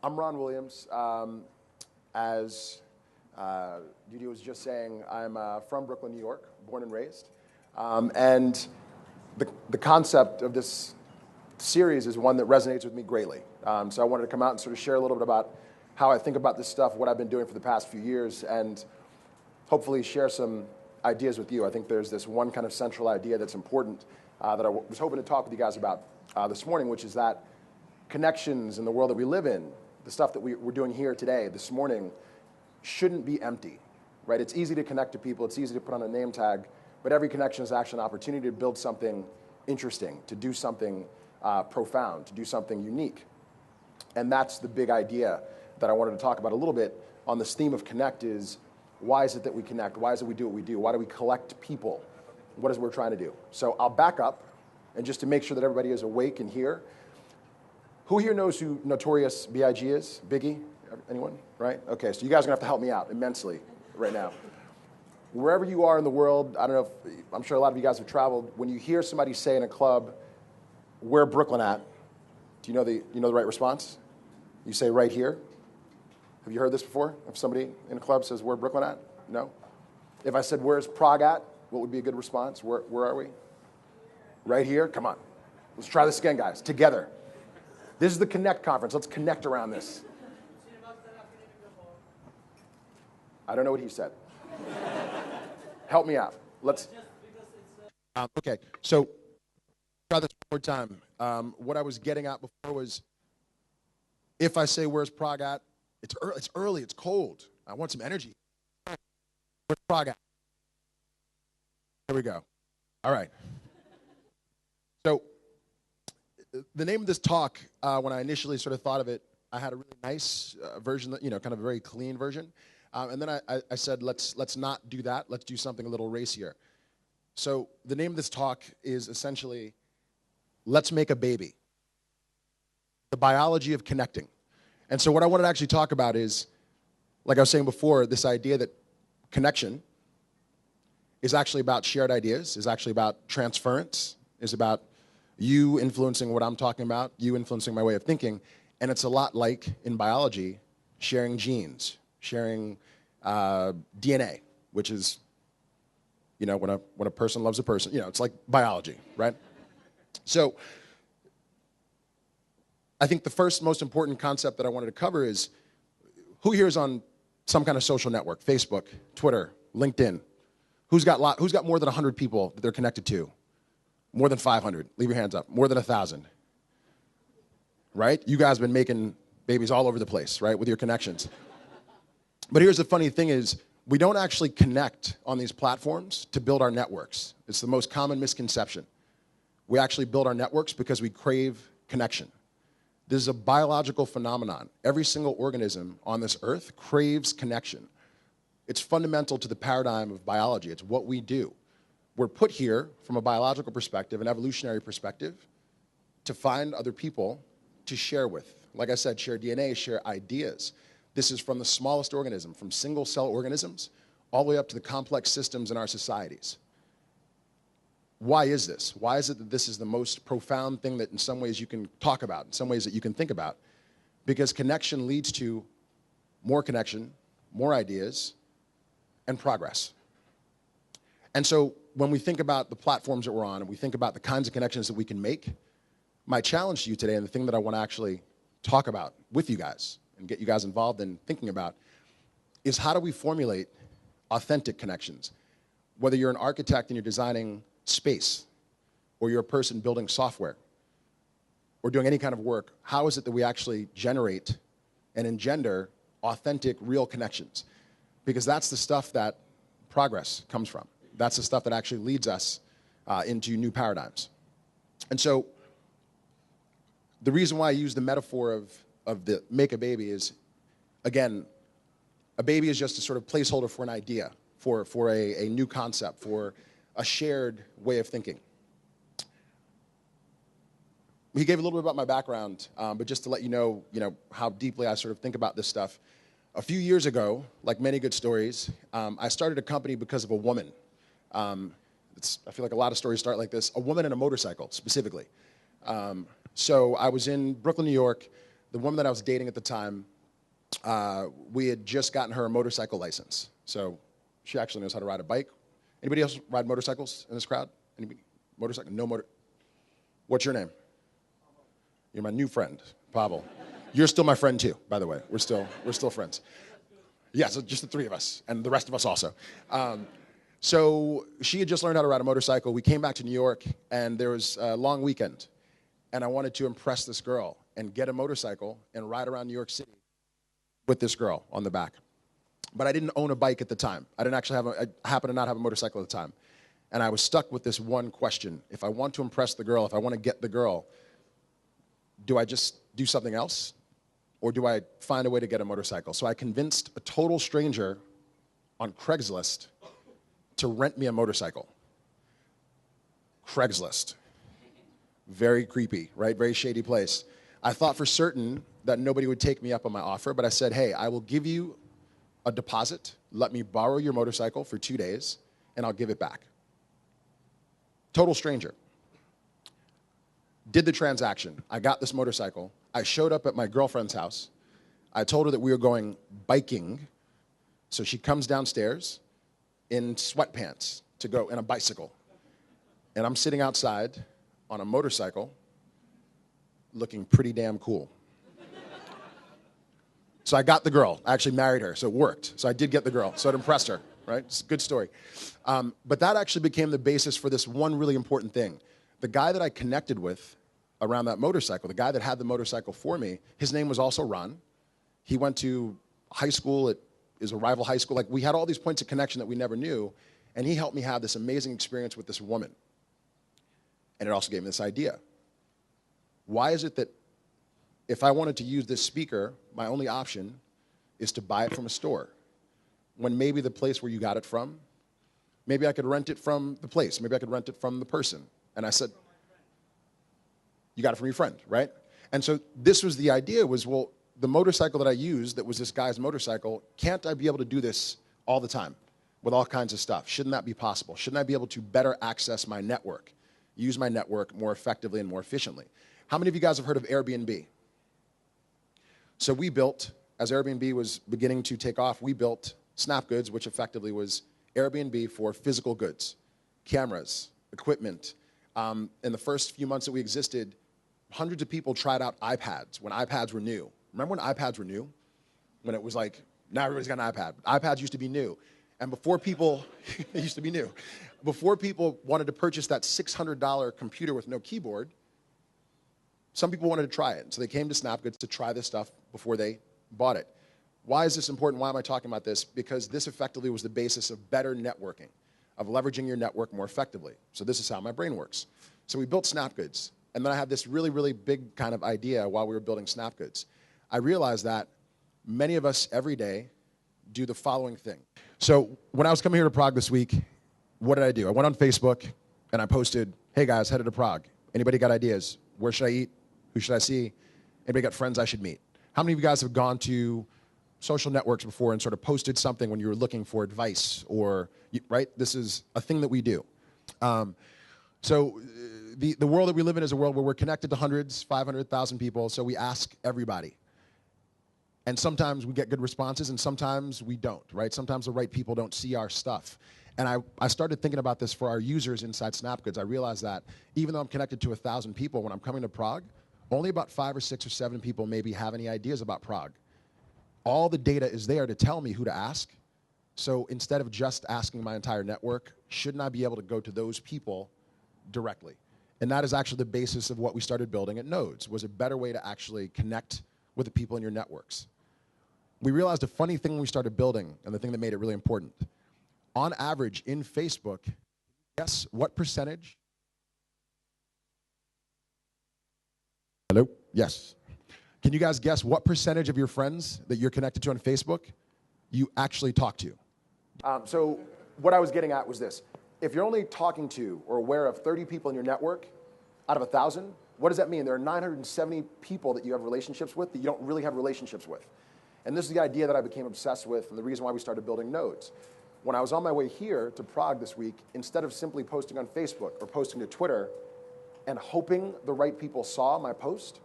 I'm Ron Williams. As Didi was just saying, I'm from Brooklyn, New York, born and raised. And the concept of this series is one that resonates with me greatly. So I wanted to come out and sort of share a little bit about how I think about this stuff, what I've been doing for the past few years, and hopefully share some ideas with you. I think there's this one kind of central idea that's important that I was hoping to talk with you guys about this morning, which is that connections in the world that we live in, the stuff that we're doing here today, this morning, shouldn't be empty, right? It's easy to connect to people. It's easy to put on a name tag. But every connection is actually an opportunity to build something interesting, to do something profound, to do something unique. And that's the big idea that I wanted to talk about a little bit on this theme of connect is, why is it that we connect? Why is it we do what we do? Why do we collect people? What is it we're trying to do? So I'll back up, and just to make sure that everybody is awake and here, who here knows who Notorious B.I.G. is? Biggie? Anyone? Right? Okay, so you guys are going to have to help me out immensely right now. Wherever you are in the world, I don't know if, I'm sure a lot of you guys have traveled, when you hear somebody say in a club, "Where Brooklyn at?" Do you know the right response? You say, "Right here." Have you heard this before? If somebody in a club says, "Where Brooklyn at?" No? If I said, "Where's Prague at?" What would be a good response? Where are we? Right here? Come on. Let's try this again, guys, together. This is the Connect conference. Let's connect around this. I don't know what he said. Help me out. Let's. Okay, so try this one more time. What I was getting at before was, if I say, "Where's Prague at?" It's early. It's cold. I want some energy. Where's Prague at? Here we go. All right. So the name of this talk, when I initially sort of thought of it, I had a really nice version, kind of a very clean version. And then I said, let's not do that. Let's do something a little racier. So the name of this talk is essentially, "Let's Make a Baby. The Biology of Connecting." And so what I wanted to actually talk about is, like I was saying before, this idea that connection is actually about shared ideas, is actually about transference, is about you influencing what I'm talking about, you influencing my way of thinking, and it's a lot like, in biology, sharing genes, sharing DNA, which is, when a person loves a person, it's like biology, right? So I think the first most important concept that I wanted to cover is, who here is on some kind of social network, Facebook, Twitter, LinkedIn? Who's got more than 100 people that they're connected to? More than 500? Leave your hands up. More than 1,000? Right? You guys have been making babies all over the place, right, with your connections. But here's the funny thing is, we don't actually connect on these platforms to build our networks. It's the most common misconception. We actually build our networks because we crave connection. This is a biological phenomenon. Every single organism on this earth craves connection. It's fundamental to the paradigm of biology. It's what we do. We're put here from a biological perspective, an evolutionary perspective, to find other people to share with. Like I said, share DNA, share ideas. This is from the smallest organism, from single-cell organisms, all the way up to the complex systems in our societies. Why is this? Why is it that this is the most profound thing that in some ways you can talk about, in some ways that you can think about? Because connection leads to more connection, more ideas, and progress. And so when we think about the platforms that we're on and we think about the kinds of connections that we can make, my challenge to you today, and the thing that I want to actually talk about with you guys and get you guys involved in thinking about, is how do we formulate authentic connections? Whether you're an architect and you're designing space, or you're a person building software, or doing any kind of work, how is it that we actually generate and engender authentic, real connections? Because that's the stuff that progress comes from. That's the stuff that actually leads us into new paradigms. And so the reason why I use the metaphor of the make a baby is, again, a baby is just a sort of placeholder for an idea, for a new concept, for a shared way of thinking. He gave a little bit about my background, but just to let you know how deeply I sort of think about this stuff. A few years ago, like many good stories, I started a company because of a woman. I feel like a lot of stories start like this. A woman and a motorcycle, specifically. So I was in Brooklyn, New York. The woman that I was dating at the time, we had just gotten her a motorcycle license. So she actually knows how to ride a bike. Anybody else ride motorcycles in this crowd? Anybody? Motorcycle? No motor. What's your name? You're my new friend, Pavel. You're still my friend too, by the way. We're still friends. Yeah, so just the three of us, and the rest of us also. So she had just learned how to ride a motorcycle. We came back to New York, and there was a long weekend, and I wanted to impress this girl and get a motorcycle and ride around New York City with this girl on the back. But I didn't own a bike at the time. I happened to not have a motorcycle at the time. And I was stuck with this one question. If I want to impress the girl, if I want to get the girl, do I just do something else? Or do I find a way to get a motorcycle? So I convinced a total stranger on Craigslist to rent me a motorcycle. Craigslist. Very creepy, right? Very shady place. I thought for certain that nobody would take me up on my offer, but I said, hey, I will give you a deposit. Let me borrow your motorcycle for 2 days, and I'll give it back. Total stranger. Did the transaction. I got this motorcycle. I showed up at my girlfriend's house. I told her that we were going biking. So she comes downstairs in sweatpants to go in a bicycle. And I'm sitting outside on a motorcycle looking pretty damn cool. So I got the girl. I actually married her, so it worked. So I did get the girl, so it impressed her, right? It's a good story. But that actually became the basis for this one really important thing. The guy that I connected with around that motorcycle, the guy that had the motorcycle for me, his name was also Ron. He went to high school at his rival high school. Like, we had all these points of connection that we never knew, and he helped me have this amazing experience with this woman. And it also gave me this idea. Why is it that if I wanted to use this speaker, my only option is to buy it from a store, when maybe the place where you got it from, maybe I could rent it from the place, maybe I could rent it from the person. And I said, you got it from your friend, right? And so this was the idea was, well, the motorcycle that I used that was this guy's motorcycle, can't I be able to do this all the time with all kinds of stuff? Shouldn't that be possible? Shouldn't I be able to better access my network, use my network more effectively and more efficiently? How many of you guys have heard of Airbnb? So we built, as Airbnb was beginning to take off, we built Snapgoods, which effectively was Airbnb for physical goods, cameras, equipment. In the first few months that we existed, hundreds of people tried out iPads when iPads were new. Remember when iPads were new? When it was like, now everybody's got an iPad. iPads used to be new. And before people, it used to be new. Before people wanted to purchase that $600 computer with no keyboard, some people wanted to try it. So they came to Snapgoods to try this stuff before they bought it. Why is this important? Why am I talking about this? Because this effectively was the basis of better networking, of leveraging your network more effectively. So this is how my brain works. So we built Snapgoods. And then I had this really, really big kind of idea while we were building Snapgoods. I realized that many of us every day do the following thing. So when I was coming here to Prague this week, what did I do? I went on Facebook and I posted, hey guys, headed to Prague. Anybody got ideas? Where should I eat? Who should I see? Anybody got friends I should meet? How many of you guys have gone to social networks before and sort of posted something when you were looking for advice or, right? This is a thing that we do. So the world that we live in is a world where we're connected to hundreds, 500,000 people, so we ask everybody. And sometimes we get good responses, and sometimes we don't, right? Sometimes the right people don't see our stuff. And I started thinking about this for our users inside Snapgoods. I realized that even though I'm connected to 1,000 people, when I'm coming to Prague, only about 5 or 6 or 7 people maybe have any ideas about Prague. All the data is there to tell me who to ask. So instead of just asking my entire network, shouldn't I be able to go to those people directly? And that is actually the basis of what we started building at Nodes, was a better way to actually connect with the people in your networks. We realized a funny thing when we started building, and the thing that made it really important. On average, in Facebook, guess what percentage? Hello? Yes. Can you guys guess what percentage of your friends that you're connected to on Facebook you actually talk to? So what I was getting at was this. If you're only talking to or aware of 30 people in your network out of 1,000, what does that mean? There are 970 people that you have relationships with that you don't really have relationships with. And this is the idea that I became obsessed with and the reason why we started building nodes. When I was on my way here to Prague this week, instead of simply posting on Facebook or posting to Twitter and hoping the right people saw my post,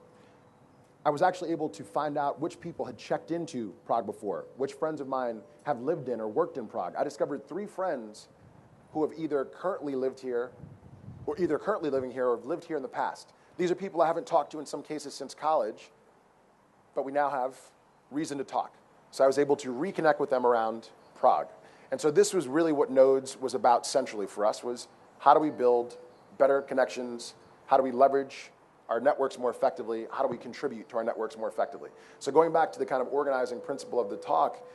I was actually able to find out which people had checked into Prague before, which friends of mine have lived in or worked in Prague. I discovered 3 friends who have either currently lived here or living here or have lived here in the past. These are people I haven't talked to in some cases since college, but we now have reason to talk. So I was able to reconnect with them around Prague. And so this was really what Nodes was about centrally for us, was how do we build better connections? How do we leverage our networks more effectively? How do we contribute to our networks more effectively? So going back to the kind of organizing principle of the talk,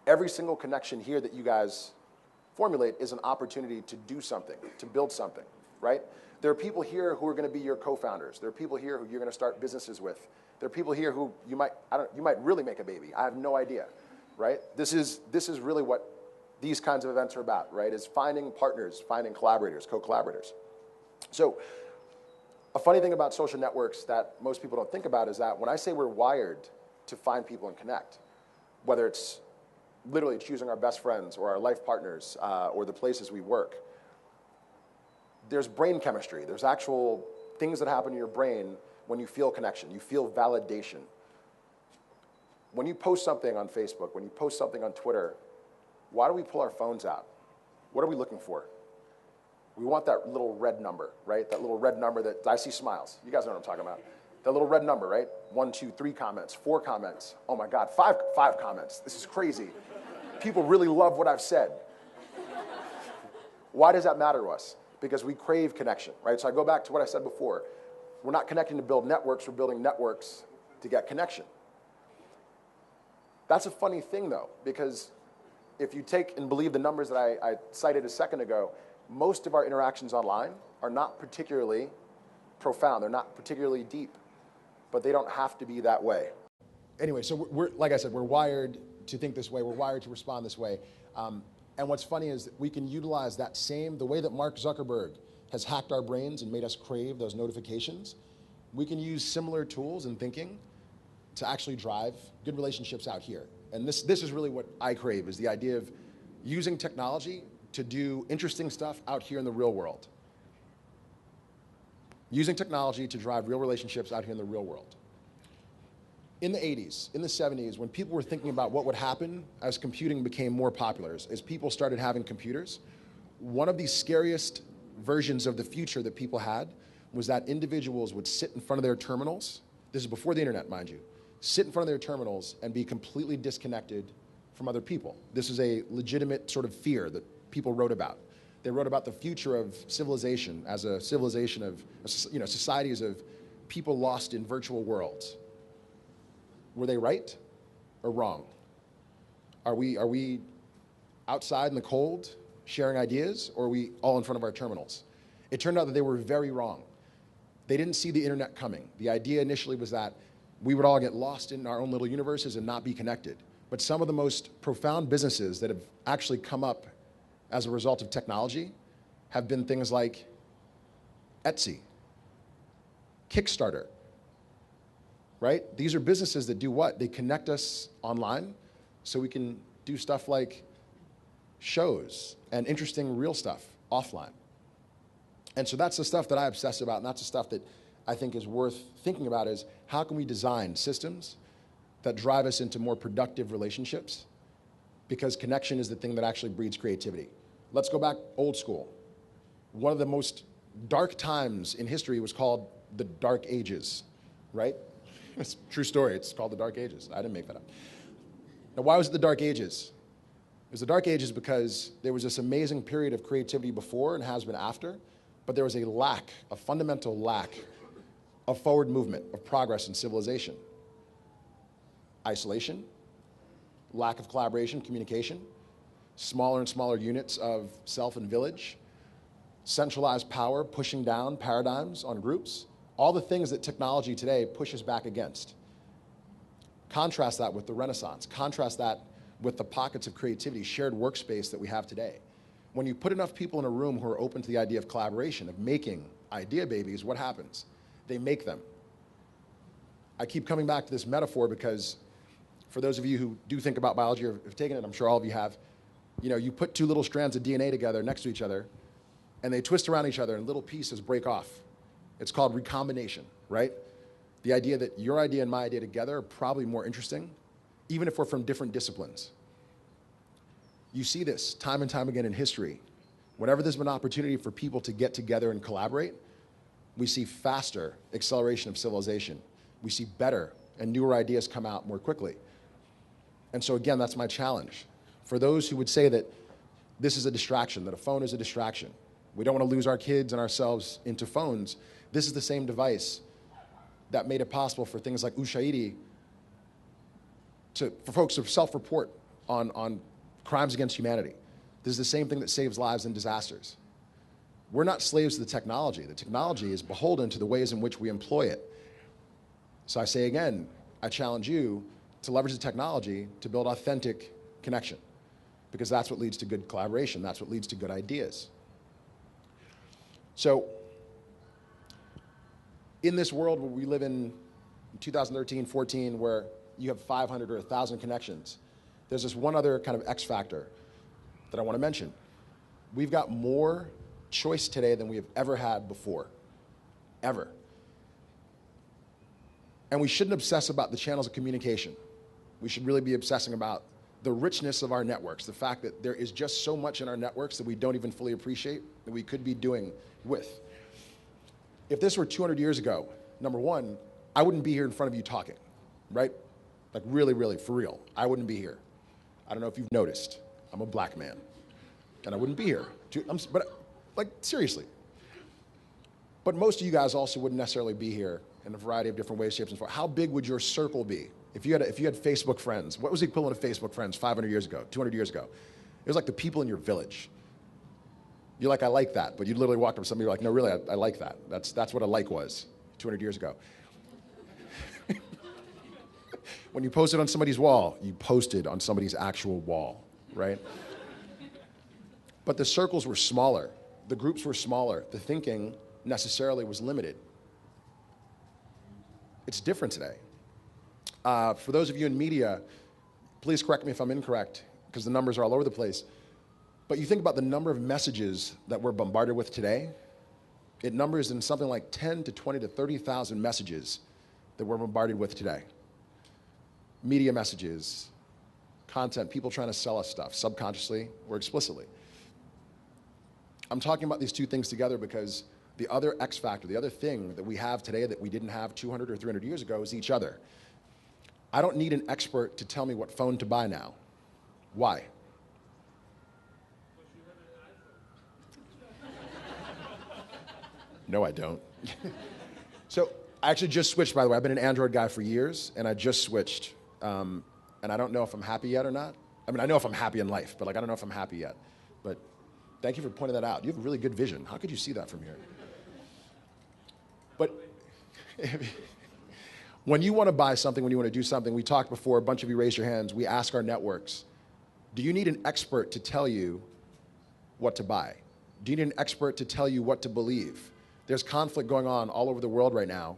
every single connection here that you guys formulate is an opportunity to do something, to build something, right? There are people here who are going to be your co-founders. There are people here who you're going to start businesses with. There are people here who you might really make a baby. I have no idea, right? This is really what these kinds of events are about, right? Is finding partners, finding collaborators, co-collaborators. So a funny thing about social networks that most people don't think about is that when I say we're wired to find people and connect, whether it's literally choosing our best friends or our life partners or the places we work, there's brain chemistry. There's actual things that happen in your brain when you feel connection. You feel validation. When you post something on Facebook, when you post something on Twitter, why do we pull our phones out? What are we looking for? We want that little red number, right? That little red number that, I see smiles. You guys know what I'm talking about. That little red number, right? 1, 2, 3 comments, 4 comments. Oh my God, five comments. This is crazy. People really love what I've said. Why does that matter to us? Because we crave connection, right? So I go back to what I said before. We're not connecting to build networks, we're building networks to get connection. That's a funny thing though, because if you take and believe the numbers that I cited a second ago, most of our interactions online are not particularly profound, they're not particularly deep, but they don't have to be that way. Anyway, so we're like I said, we're wired to think this way, we're wired to respond this way. And what's funny is that we can utilize that the way that Mark Zuckerberg has hacked our brains and made us crave those notifications, we can use similar tools and thinking to actually drive good relationships out here. And this is really what I crave, is the idea of using technology to do interesting stuff out here in the real world. Using technology to drive real relationships out here in the real world. In the 80s, in the 70s, when people were thinking about what would happen as computing became more popular, as people started having computers, one of the scariest versions of the future that people had was that individuals would sit in front of their terminals. This is before the internet, mind you. Sit in front of their terminals and be completely disconnected from other people. This is a legitimate sort of fear that people wrote about. They wrote about the future of civilization as a civilization of, societies of people lost in virtual worlds. Were they right or wrong? Are we outside in the cold sharing ideas, or are we all in front of our terminals? It turned out that they were very wrong. They didn't see the internet coming. The idea initially was that we would all get lost in our own little universes and not be connected. But some of the most profound businesses that have actually come up as a result of technology have been things like Etsy, Kickstarter, right? These are businesses that do what? They connect us online so we can do stuff like shows and interesting real stuff offline. And so that's the stuff that I obsess about, and that's the stuff that I think is worth thinking about, is how can we design systems that drive us into more productive relationships? Because connection is the thing that actually breeds creativity. Let's go back old school. One of the most dark times in history was called the Dark Ages, right? It's a true story. It's called the Dark Ages. I didn't make that up. Now, why was it the Dark Ages? It was the Dark Ages because there was this amazing period of creativity before and has been after, but there was a fundamental lack of forward movement, of progress in civilization. Isolation, lack of collaboration, communication, smaller and smaller units of self and village, centralized power pushing down paradigms on groups, All the things that technology today pushes back against. Contrast that with the Renaissance. Contrast that with the pockets of creativity, shared workspace that we have today. When you put enough people in a room who are open to the idea of collaboration, of making idea babies, what happens? They make them. I keep coming back to this metaphor because for those of you who do think about biology or have taken it, I'm sure all of you have, you put two little strands of DNA together next to each other, and they twist around each other and little pieces break off. It's called recombination, right? The idea that your idea and my idea together are probably more interesting, even if we're from different disciplines. You see this time and time again in history. Whenever there's been an opportunity for people to get together and collaborate, we see faster acceleration of civilization. We see better and newer ideas come out more quickly. And so again, that's my challenge. For those who would say that this is a distraction, that a phone is a distraction, we don't want to lose our kids and ourselves into phones, this is the same device that made it possible for things like Ushahidi for folks to self-report on crimes against humanity. This is the same thing that saves lives in disasters. We're not slaves to the technology. The technology is beholden to the ways in which we employ it. So I say again, I challenge you to leverage the technology to build authentic connection, because that's what leads to good collaboration. That's what leads to good ideas. So in this world where we live in 2013, 14, where you have 500 or 1,000 connections, there's this one other kind of X factor that I want to mention. We've got more choice today than we have ever had before, ever. And we shouldn't obsess about the channels of communication. We should really be obsessing about the richness of our networks, the fact that there is just so much in our networks that we don't even fully appreciate that we could be doing with. If this were 200 years ago, number one, I wouldn't be here in front of you talking, right? Like really, really, for real, I wouldn't be here. I don't know if you've noticed, I'm a black man, and I wouldn't be here. But like, seriously. But most of you guys also wouldn't necessarily be here in a variety of different ways, shapes, and forms. How big would your circle be? If you had Facebook friends, what was the equivalent of Facebook friends 500 years ago, 200 years ago? It was like the people in your village. You're like, I like that, but you literally walked up to somebody, you're like, no, really, I like that. That's what a like was 200 years ago. When you posted on somebody's wall, you posted on somebody's actual wall, right? But the circles were smaller. The groups were smaller. The thinking necessarily was limited. It's different today. For those of you in media, please correct me if I'm incorrect, because the numbers are all over the place. But you think about the number of messages that we're bombarded with today, it numbers in something like 10 to 20 to 30,000 messages that we're bombarded with today. Media messages, content, people trying to sell us stuff, subconsciously or explicitly. I'm talking about these two things together because the other X factor, the other thing that we have today that we didn't have 200 or 300 years ago is each other. I don't need an expert to tell me what phone to buy now. Why? No, I don't. So I actually just switched, by the way. I've been an Android guy for years, and I just switched. And I don't know if I'm happy yet or not. I mean, I know if I'm happy in life, but like I don't know if I'm happy yet. But thank you for pointing that out. You have a really good vision. How could you see that from here? But when you want to buy something, when you want to do something, we talked before, a bunch of you raised your hands, we ask our networks, do you need an expert to tell you what to buy? Do you need an expert to tell you what to believe? There's conflict going on all over the world right now.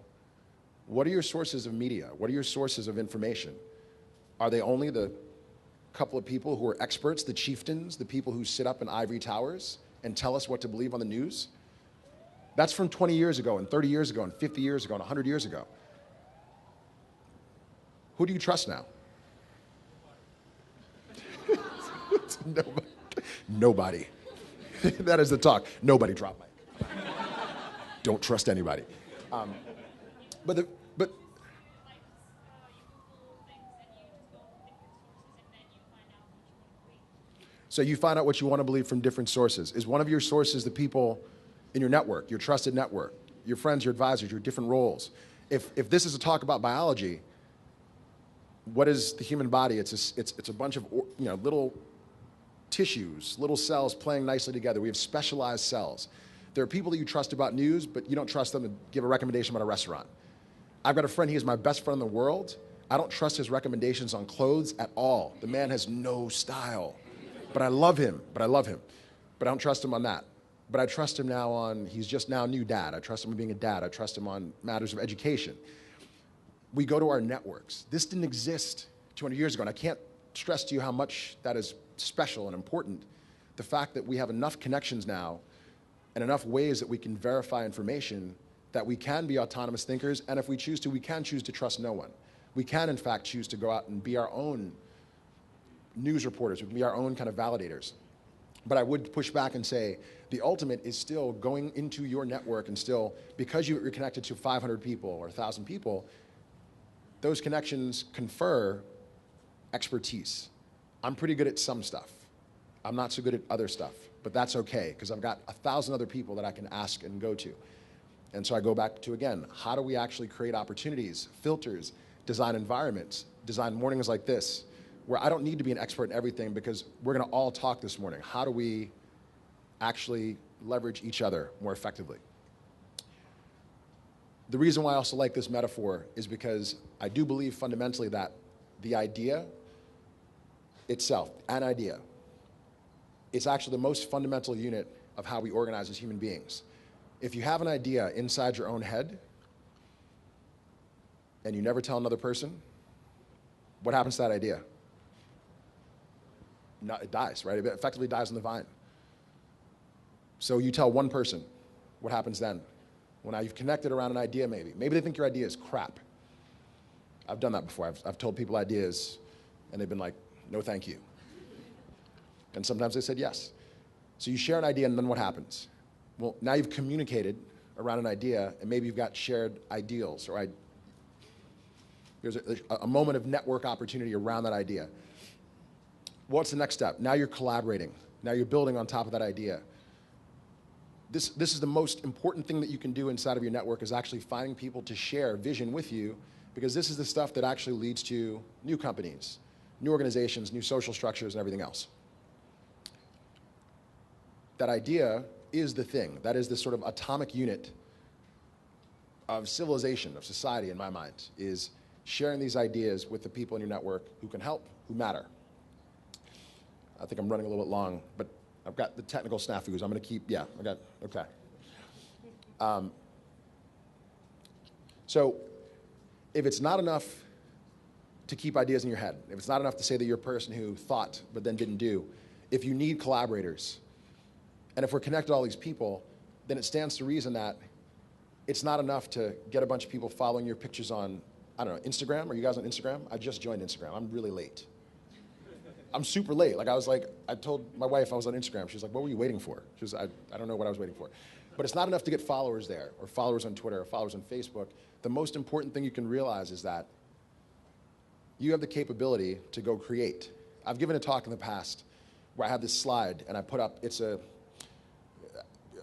What are your sources of media? What are your sources of information? Are they only the couple of people who are experts, the chieftains, the people who sit up in ivory towers and tell us what to believe on the news? That's from 20 years ago and 30 years ago and 50 years ago and 100 years ago. Who do you trust now? Nobody. That is the talk. Nobody drop mic. Don't trust anybody. But so you find out what you want to believe from different sources. Is one of your sources the people in your network, your trusted network, your friends, your advisors, your different roles? If this is a talk about biology, what is the human body? It's a bunch of little tissues, little cells playing nicely together. We have specialized cells. There are people that you trust about news, but you don't trust them to give a recommendation about a restaurant. I've got a friend, he is my best friend in the world. I don't trust his recommendations on clothes at all. The man has no style. But I love him. But I don't trust him on that. But I trust him now on, he's just now a new dad. I trust him on being a dad. I trust him on matters of education. We go to our networks. This didn't exist 200 years ago, and I can't stress to you how much that is special and important. The fact that we have enough connections now and enough ways that we can verify information that we can be autonomous thinkers, and if we choose to, we can choose to trust no one. We can, in fact, choose to go out and be our own news reporters. We can be our own kind of validators. But I would push back and say the ultimate is still going into your network and still, because you're connected to 500 people or 1,000 people, those connections confer expertise. I'm pretty good at some stuff. I'm not so good at other stuff, but that's okay, because I've got 1,000 other people that I can ask and go to. And so I go back to, again, how do we actually create opportunities, filters, design environments, design mornings like this, where I don't need to be an expert in everything, because we're going to all talk this morning. How do we actually leverage each other more effectively? The reason why I also like this metaphor is because I do believe fundamentally that the idea itself, an idea, it's actually the most fundamental unit of how we organize as human beings. If you have an idea inside your own head and you never tell another person, what happens to that idea? No, it dies, right? It effectively dies on the vine. So you tell one person, what happens then? Well, now you've connected around an idea maybe. Maybe they think your idea is crap. I've done that before. I've told people ideas, and they've been like, no thank you. And sometimes they said yes. So you share an idea, and then what happens? Well, now you've communicated around an idea, and maybe you've got shared ideals, or there's a moment of network opportunity around that idea. What's the next step? Now you're collaborating. Now you're building on top of that idea. This is the most important thing that you can do inside of your network, is actually finding people to share vision with you, because this is the stuff that actually leads to new companies, new organizations, new social structures, and everything else. That idea is the thing. That is the sort of atomic unit of civilization, of society, in my mind, is sharing these ideas with the people in your network who can help, who matter. I think I'm running a little bit long, but I've got the technical snafus. I'm going to keep, okay. So if it's not enough to keep ideas in your head, if it's not enough to say that you're a person who thought but then didn't do, if you need collaborators, and if we're connected to all these people, then it stands to reason that it's not enough to get a bunch of people following your pictures on, I don't know, Instagram. Are you guys on Instagram? I just joined Instagram. I'm really late. I'm super late. Like I told my wife I was on Instagram. She's like, what were you waiting for? She was, I don't know what I was waiting for. But it's not enough to get followers there, or followers on Twitter, or followers on Facebook. The most important thing you can realize is that you have the capability to go create. I've given a talk in the past where I have this slide, and I put up,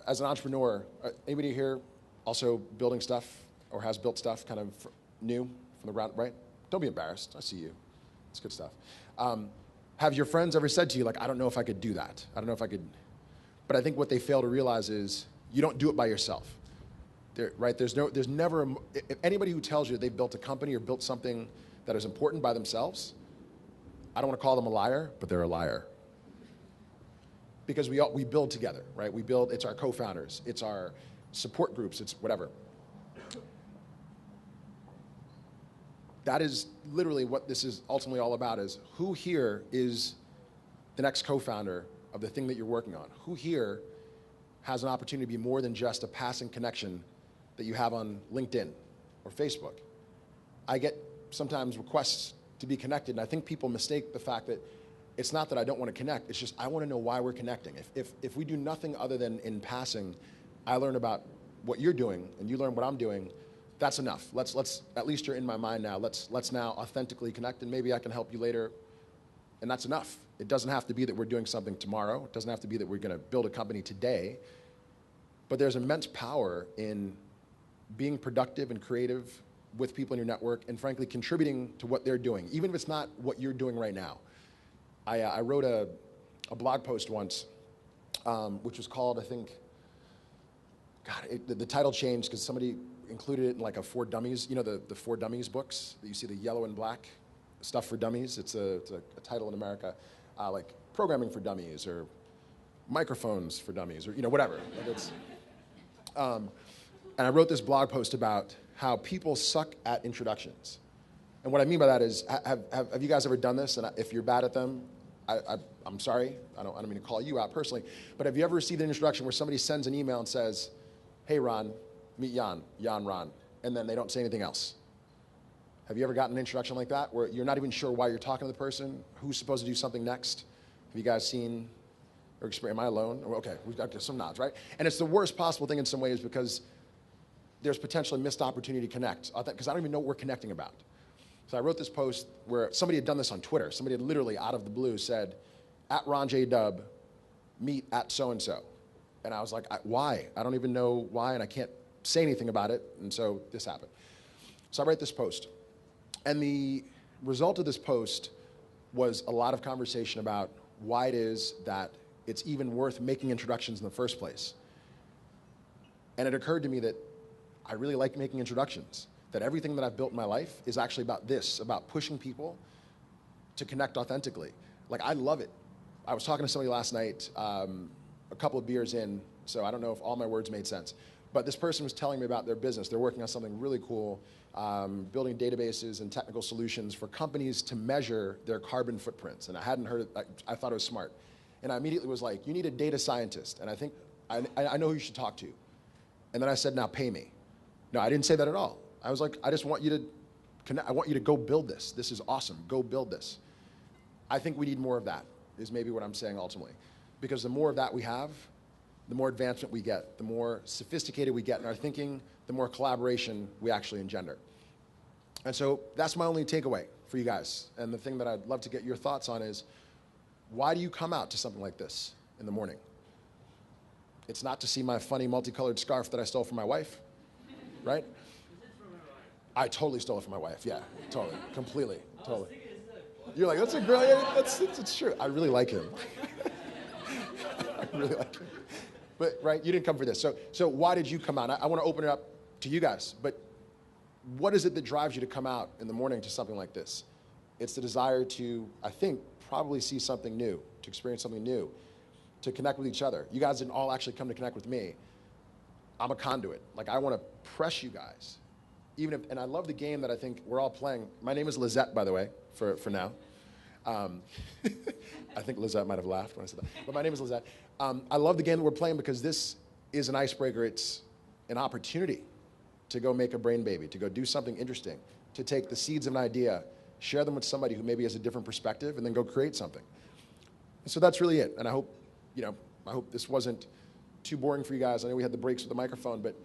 as an entrepreneur, anybody here also building stuff or has built stuff kind of new from the ground, right? Don't be embarrassed. I see you. It's good stuff. Have your friends ever said to you, like, I don't know if I could do that. I don't know if I could. But I think what they fail to realize is you don't do it by yourself. Right? There's never, anybody who tells you they've built a company or built something that is important by themselves, I don't want to call them a liar, but they're a liar. Because we build together, right? We build, it's our co-founders, it's our support groups, it's whatever. That is literally what this is ultimately all about, is who here is the next co-founder of the thing that you're working on? Who here has an opportunity to be more than just a passing connection that you have on LinkedIn or Facebook? I get sometimes requests to be connected, and I think people mistake the fact that it's not that I don't want to connect, it's just I want to know why we're connecting. If we do nothing other than in passing, I learn about what you're doing and you learn what I'm doing, that's enough. Let's at least you're in my mind now. Let's now authentically connect, and maybe I can help you later, and that's enough. It doesn't have to be that we're doing something tomorrow. It doesn't have to be that we're going to build a company today, but there's immense power in being productive and creative with people in your network, and frankly contributing to what they're doing, even if it's not what you're doing right now. I wrote a blog post once, which was called, I think, God, the title changed because somebody included it in like a For Dummies, you know, the For Dummies books that you see, the yellow and black stuff for dummies. It's a title in America, like programming for dummies or microphones for dummies or, you know, whatever. Like it's, and I wrote this blog post about how people suck at introductions. And what I mean by that is, have you guys ever done this? And if you're bad at them, I'm sorry. I don't mean to call you out personally. But have you ever received an introduction where somebody sends an email and says, hey, Ron, meet Jan, Ron, and then they don't say anything else? Have you ever gotten an introduction like that where you're not even sure why you're talking to the person, who's supposed to do something next? Have you guys seen or experienced? Am I alone? Okay, we've got some nods, right? And it's the worst possible thing in some ways because there's potentially missed opportunity to connect, because I don't even know what we're connecting about. So I wrote this post where somebody had done this on Twitter. Somebody had literally, out of the blue, said, at Ron J. Dub, meet at so-and-so. And I was like, why? I don't even know why, and I can't say anything about it, and so this happened. So I write this post. And the result of this post was a lot of conversation about why it is that it's even worth making introductions in the first place. And it occurred to me that I really like making introductions, that everything that I've built in my life is actually about this, about pushing people to connect authentically. Like, I love it. I was talking to somebody last night, a couple of beers in, so I don't know if all my words made sense, but this person was telling me about their business. They're working on something really cool, building databases and technical solutions for companies to measure their carbon footprints. And I hadn't heard it, I thought it was smart. And I immediately was like, you need a data scientist, and I think, I know who you should talk to. And then I said, now pay me. No, I didn't say that at all. I was like, I just want you to connect. I want you to go build this. This is awesome. Go build this. I think we need more of that, is maybe what I'm saying ultimately. Because the more of that we have, the more advancement we get, the more sophisticated we get in our thinking, the more collaboration we actually engender. And so that's my only takeaway for you guys. And the thing that I'd love to get your thoughts on is, why do you come out to something like this in the morning? It's not to see my funny multicolored scarf that I stole from my wife, right? I totally stole it from my wife. Yeah, totally, completely, totally. You're like, that's a girl. Yeah, it's true. I really like him. I really like him. But right, you didn't come for this. So why did you come out? I want to open it up to you guys. But what is it that drives you to come out in the morning to something like this? It's the desire to, I think, probably see something new, to experience something new, to connect with each other. You guys didn't all actually come to connect with me. I'm a conduit. Like, I want to press you guys. Even if, and I love the game that I think we're all playing. My name is Lizette, by the way, for now. I think Lizette might have laughed when I said that. But my name is Lizette. I love the game that we're playing because this is an icebreaker. It's an opportunity to go make a brain baby, to go do something interesting, to take the seeds of an idea, share them with somebody who maybe has a different perspective, and then go create something. And so that's really it. And I hope, I hope this wasn't too boring for you guys. I know we had the breaks with the microphone, but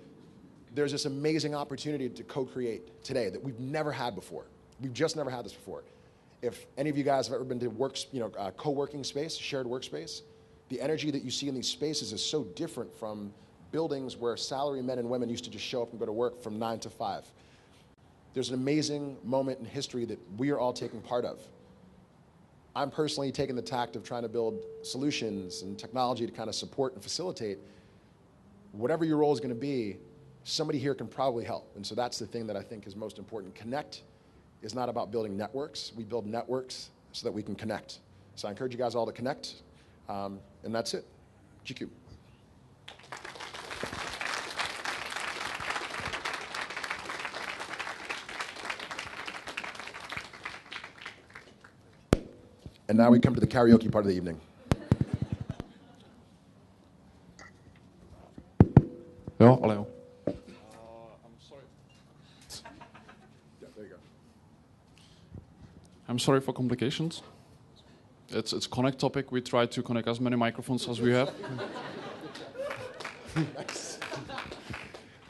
there's this amazing opportunity to co-create today that we've never had before. We've just never had this before. If any of you guys have ever been to co-working space, shared workspace, the energy that you see in these spaces is so different from buildings where salary men and women used to just show up and go to work from 9 to 5. There's an amazing moment in history that we are all taking part of. I'm personally taking the tact of trying to build solutions and technology to kind of support and facilitate. Whatever your role is going to be, somebody here can probably help. And so that's the thing that I think is most important. Connect is not about building networks. We build networks so that we can connect. So I encourage you guys all to connect. And that's it. GQ. And now we come to the karaoke part of the evening. Ja, hallo. I'm sorry. Yeah, there you go. I'm sorry for complications. It's a connect topic. We try to connect as many microphones as we have. Nice.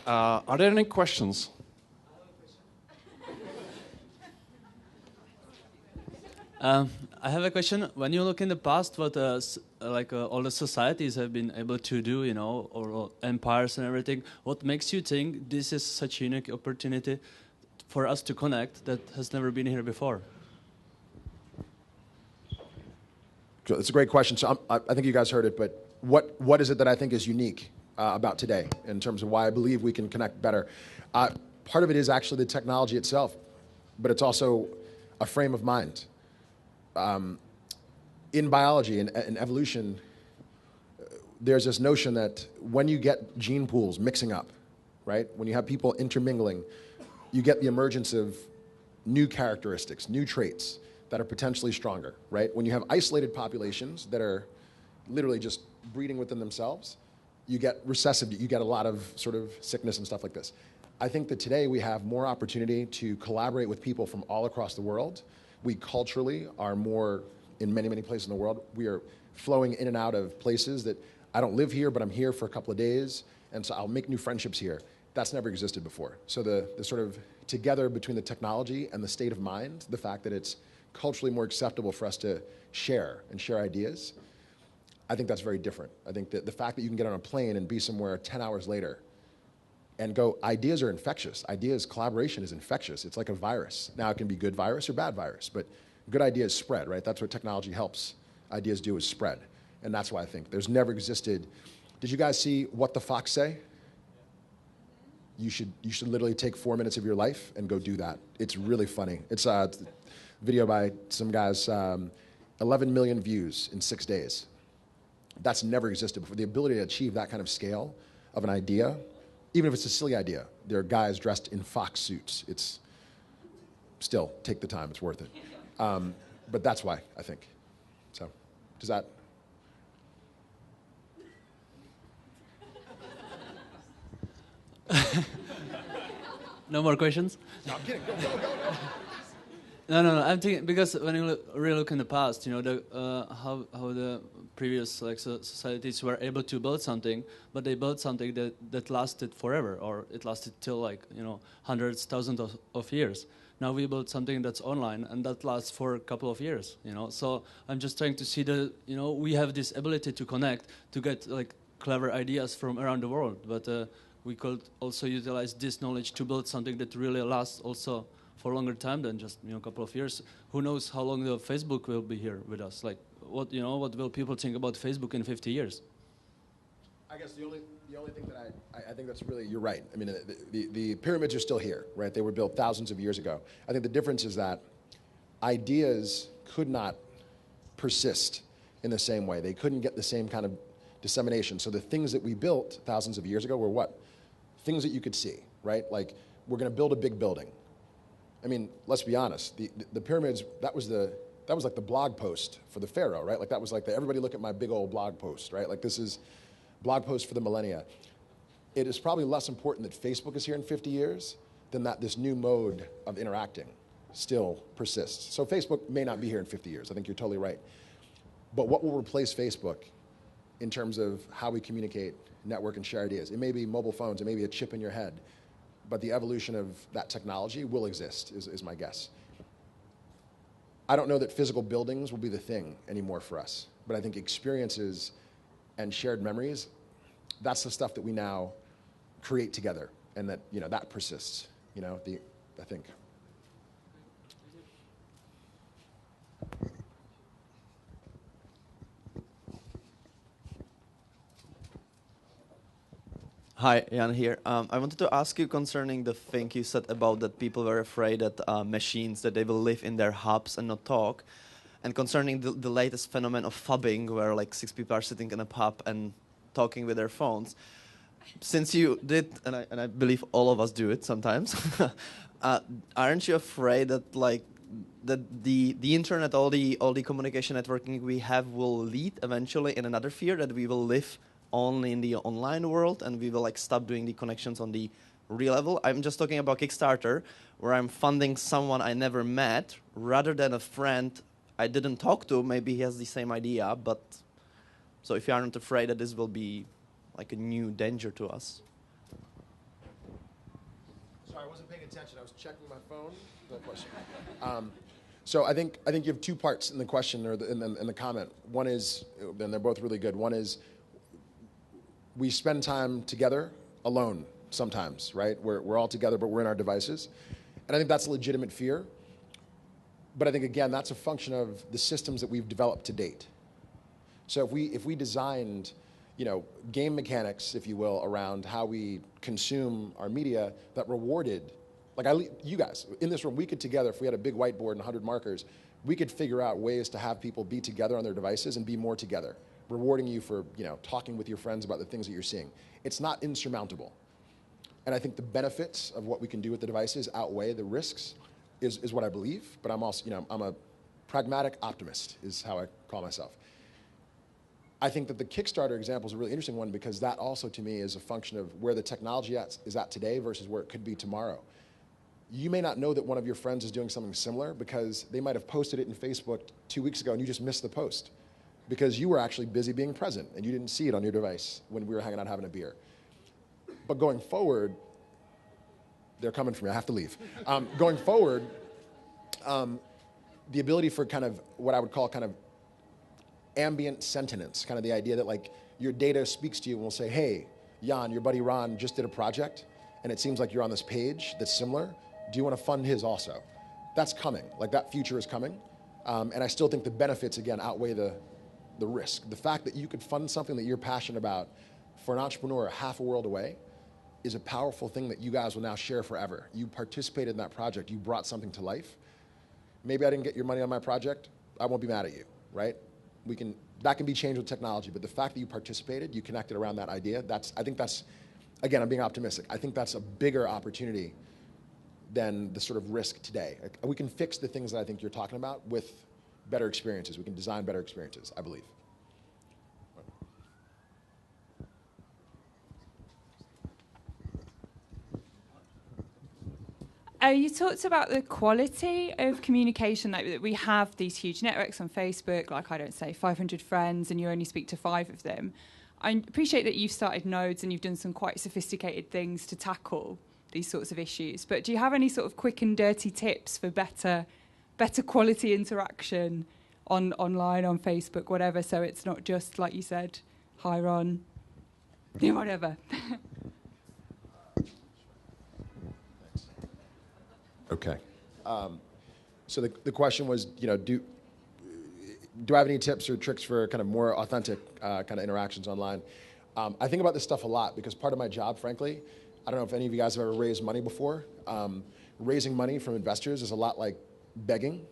Are there any questions? I have a question. When you look in the past, what all the societies have been able to do, or empires and everything, what makes you think this is such a unique opportunity for us to connect that has never been here before? It's a great question. So I think you guys heard it, but what is it that I think is unique? about today in terms of why I believe we can connect better. Part of it is actually the technology itself, but it's also a frame of mind. In biology and evolution, there's this notion that when you get gene pools mixing up, right? When you have people intermingling, you get the emergence of new characteristics, new traits that are potentially stronger, right? When you have isolated populations that are literally just breeding within themselves, you get recessive, you get a lot of sort of sickness and stuff like this. I think that today we have more opportunity to collaborate with people from all across the world. We culturally are more, in many, many places in the world, we are flowing in and out of places that I don't live here, but I'm here for a couple of days, and so I'll make new friendships here. That's never existed before. So the sort of together between the technology and the state of mind, the fact that it's culturally more acceptable for us to share and share ideas, I think that's very different. I think that the fact that you can get on a plane and be somewhere 10 hours later and go, ideas are infectious. Ideas, collaboration is infectious. It's like a virus. Now it can be good virus or bad virus, but good ideas spread, right? That's what technology helps ideas do, is spread. And that's why I think there's never existed. Did you guys see What the Fox Say? You should literally take 4 minutes of your life and go do that. It's really funny. It's a video by some guys, 11 million views in 6 days. That's never existed before. The ability to achieve that kind of scale of an idea, even if it's a silly idea, there are guys dressed in fox suits. It's still, take the time, it's worth it. But that's why, I think. So, does that? No more questions? No, I'm kidding. Go. No. I'm thinking because when you really look in the past, you know, how the previous societies were able to build something, but they built something that lasted forever, or it lasted till hundreds, thousands of years. Now we build something that's online, and that lasts for a couple of years. So I'm just trying to see that we have this ability to connect, to get clever ideas from around the world, but we could also utilize this knowledge to build something that really lasts also for a longer time than just a couple of years. Who knows how long the Facebook will be here with us? What will people think about Facebook in 50 years? I guess the only thing that I think that's really, you're right. I mean, the pyramids are still here, right? They were built thousands of years ago. I think the difference is that ideas could not persist in the same way. They couldn't get the same kind of dissemination. So the things that we built thousands of years ago were what? Things that you could see, right? Like, we're going to build a big building. I mean, let's be honest. The pyramids, that was like the blog post for the pharaoh, right? Like, that was like everybody look at my big old blog post, right? Like, this is blog post for the millennia. It is probably less important that Facebook is here in 50 years than that this new mode of interacting still persists. So Facebook may not be here in 50 years. I think you're totally right. But what will replace Facebook in terms of how we communicate, network, and share ideas? It may be mobile phones, it may be a chip in your head, but the evolution of that technology will exist, is my guess. I don't know that physical buildings will be the thing anymore for us, but I think experiences and shared memories, that's the stuff that we now create together, and that that persists. I think. Hi, Jan here. I wanted to ask you concerning the thing you said about that people were afraid that machines, that they will live in their hubs and not talk. And concerning the latest phenomenon of Fobbing, where 6 people are sitting in a pub and talking with their phones. Since you did, and I believe all of us do it sometimes, aren't you afraid that that the internet, all the communication networking we have will lead eventually in another fear, that we will live only in the online world and we will stop doing the connections on the real level? I'm just talking about Kickstarter, where I'm funding someone I never met rather than a friend I didn't talk to. Maybe he has the same idea, but so if you aren't afraid that this will be a new danger to us. Sorry, I wasn't paying attention. I was checking my phone. That question. So I think you have two parts in the question or in the comment. One is, and they're both really good. One is, we spend time together alone sometimes, right? We're all together, but we're in our devices. And I think that's a legitimate fear. But I think, again, that's a function of the systems that we've developed to date. So if we designed, game mechanics, if you will, around how we consume our media that rewarded, like you guys in this room, we could together, if we had a big whiteboard and 100 markers, we could figure out ways to have people be together on their devices and be more together, rewarding you for talking with your friends about the things that you're seeing. It's not insurmountable. And I think the benefits of what we can do with the devices outweigh the risks is what I believe, but I'm also, I'm a pragmatic optimist is how I call myself. I think that the Kickstarter example is a really interesting one because that also to me is a function of where the technology is at today versus where it could be tomorrow. You may not know that one of your friends is doing something similar because they might have posted it in Facebook 2 weeks ago and you just missed the post because you were actually busy being present and you didn't see it on your device when we were hanging out having a beer. But going forward, they're coming for me, I have to leave. Going forward, the ability for kind of what I would call kind of ambient sentience, kind of the idea that like your data speaks to you and will say, hey, Jan, your buddy Ron just did a project and it seems like you're on this page that's similar. Do you want to fund his also? That's coming, like that future is coming. And I still think the benefits, again, outweigh the risk. The fact that you could fund something that you're passionate about for an entrepreneur half a world away is a powerful thing that you guys will now share forever. You participated in that project, you brought something to life. Maybe I didn't get your money on my project, I won't be mad at you, right? That can be changed with technology, but the fact that you participated, you connected around that idea, I think that's, again, I'm being optimistic. I think that's a bigger opportunity than the sort of risk today. We can fix the things that I think you're talking about with better experiences. We can design better experiences, I believe. You talked about the quality of communication, like that we have these huge networks on Facebook, like I don't say 500 friends and you only speak to 5 of them. I appreciate that you've started nodes and you've done some quite sophisticated things to tackle these sorts of issues, but do you have any sort of quick and dirty tips for better quality interaction online, on Facebook, whatever, so it's not just, like you said, hi Ron, whatever. Okay. So the question was, do I have any tips or tricks for kind of more authentic kind of interactions online? I think about this stuff a lot because part of my job, frankly, I don't know if any of you guys have ever raised money before. Raising money from investors is a lot like begging.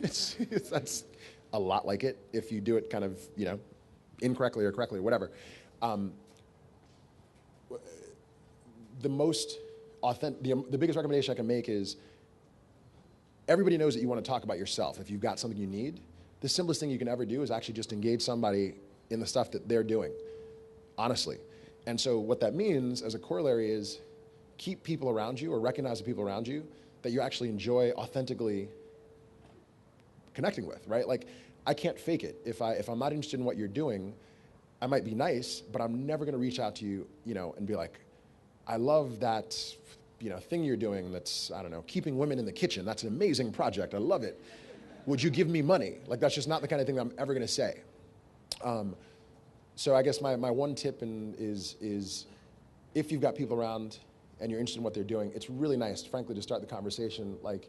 That's a lot like it if you do it kind of, incorrectly or correctly or whatever. The biggest recommendation I can make is everybody knows that you want to talk about yourself. If you've got something you need, the simplest thing you can ever do is actually just engage somebody in the stuff that they're doing, honestly. And so what that means as a corollary is keep people around you or recognize the people around you that you actually enjoy authentically connecting with, right? Like, I can't fake it. If I'm not interested in what you're doing, I might be nice, but I'm never going to reach out to you, and be like, I love that, thing you're doing that's, I don't know, keeping women in the kitchen. That's an amazing project. I love it. Would you give me money? Like, that's just not the kind of thing I'm ever going to say. So I guess my one tip is if you've got people around and you're interested in what they're doing, it's really nice, frankly, to start the conversation like,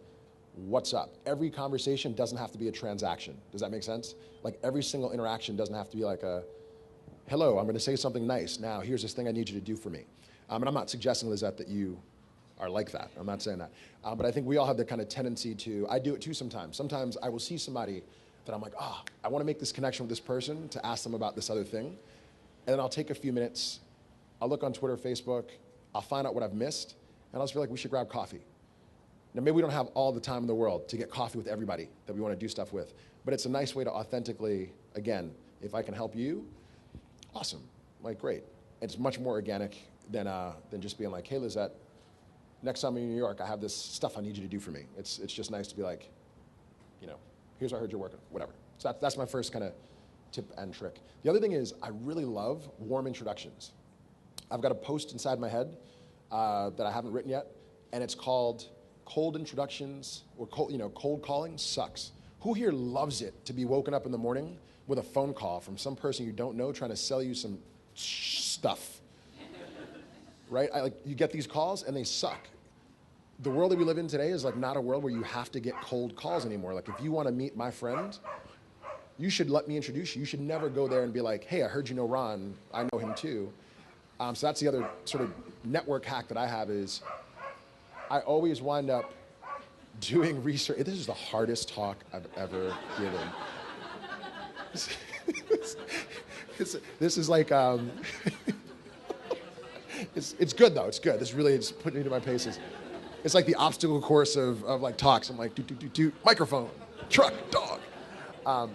what's up? Every conversation doesn't have to be a transaction. Does that make sense? Like, every single interaction doesn't have to be like a, hello, I'm going to say something nice. Now, here's this thing I need you to do for me. And I'm not suggesting, Lizette, that you are like that. I'm not saying that. But I think we all have the kind of tendency to, I do it too sometimes. Sometimes I will see somebody that I'm like, I want to make this connection with this person to ask them about this other thing. And then I'll take a few minutes, I'll look on Twitter, Facebook, I'll find out what I've missed, and I'll just feel like we should grab coffee. Now, maybe we don't have all the time in the world to get coffee with everybody that we want to do stuff with, but it's a nice way to authentically, again, if I can help you, awesome, like great. It's much more organic than just being like, hey, Lizette, next time I'm in New York, I have this stuff I need you to do for me. It's just nice to be like, here's what I heard you're working, whatever. So that's my first kind of tip and trick. The other thing is I really love warm introductions. I've got a post inside my head that I haven't written yet, and it's called Cold Introductions, or cold calling sucks. Who here loves it to be woken up in the morning with a phone call from some person you don't know trying to sell you some stuff? Right? You get these calls and they suck. The world that we live in today is like not a world where you have to get cold calls anymore. Like, if you want to meet my friend, you should let me introduce you. You should never go there and be like, hey, I heard you know Ron. I know him too. So that's the other sort of network hack that I have is I always wind up doing research. This is the hardest talk I've ever given. This is like, it's good though, it's good. This really is putting me to my paces. It's like the obstacle course of like talks. I'm like, microphone, truck, dog.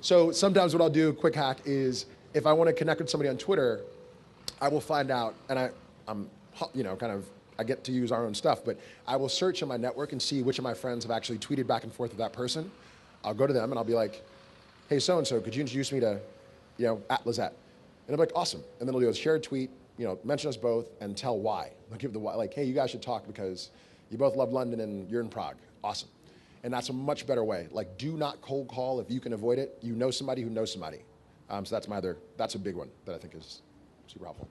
So sometimes what I'll do, quick hack, is if I want to connect with somebody on Twitter, I will find out, and I'm I get to use our own stuff, but I will search in my network and see which of my friends have actually tweeted back and forth with that person. I'll go to them and I'll be like, hey, so-and-so, could you introduce me to, at Lizette? And I'm like, awesome. And then I'll do a shared tweet, mention us both and tell why. I'll give the why, like, hey, you guys should talk because you both love London and you're in Prague. Awesome. And that's a much better way. Like, do not cold call if you can avoid it. You know somebody who knows somebody. So that's a big one that I think is super helpful.